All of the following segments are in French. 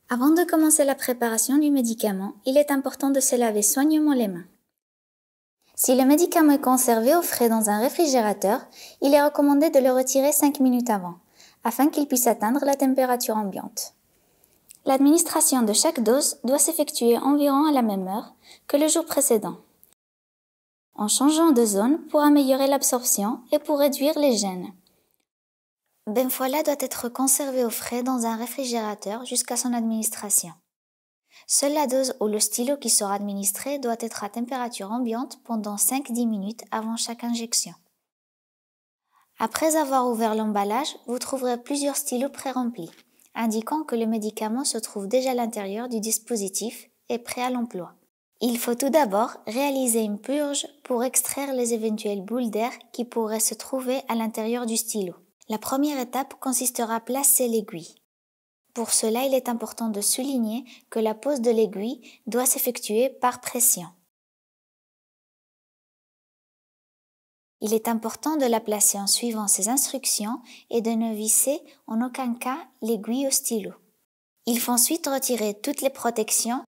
Avant de commencer la préparation du médicament, il est important de se laver soigneusement les mains. Si le médicament est conservé au frais dans un réfrigérateur, il est recommandé de le retirer 5 minutes avant, afin qu'il puisse atteindre la température ambiante. L'administration de chaque dose doit s'effectuer environ à la même heure que le jour précédent, en changeant de zone pour améliorer l'absorption et pour réduire les gènes. Benfoila doit être conservé au frais dans un réfrigérateur jusqu'à son administration. Seule la dose ou le stylo qui sera administré doit être à température ambiante pendant 5-10 minutes avant chaque injection. Après avoir ouvert l'emballage, vous trouverez plusieurs stylos pré-remplis, indiquant que le médicament se trouve déjà à l'intérieur du dispositif et prêt à l'emploi. Il faut tout d'abord réaliser une purge pour extraire les éventuelles boules d'air qui pourraient se trouver à l'intérieur du stylo. La première étape consistera à placer l'aiguille. Pour cela, il est important de souligner que la pose de l'aiguille doit s'effectuer par pression. Il est important de la placer en suivant ces instructions et de ne visser en aucun cas l'aiguille au stylo. Il faut ensuite retirer toutes les protections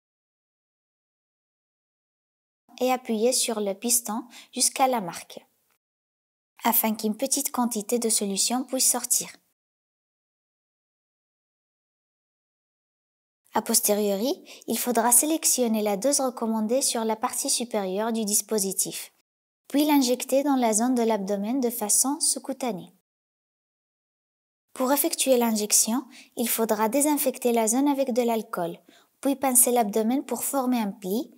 et appuyer sur le piston jusqu'à la marque, afin qu'une petite quantité de solution puisse sortir. A posteriori, il faudra sélectionner la dose recommandée sur la partie supérieure du dispositif, puis l'injecter dans la zone de l'abdomen de façon sous-cutanée. Pour effectuer l'injection, il faudra désinfecter la zone avec de l'alcool, puis pincer l'abdomen pour former un pli,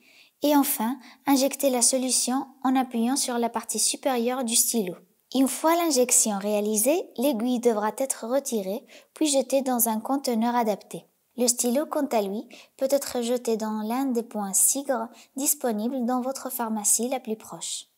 et enfin, injecter la solution en appuyant sur la partie supérieure du stylo. Une fois l'injection réalisée, l'aiguille devra être retirée, puis jetée dans un conteneur adapté. Le stylo, quant à lui, peut être jeté dans l'un des points Sigre disponibles dans votre pharmacie la plus proche.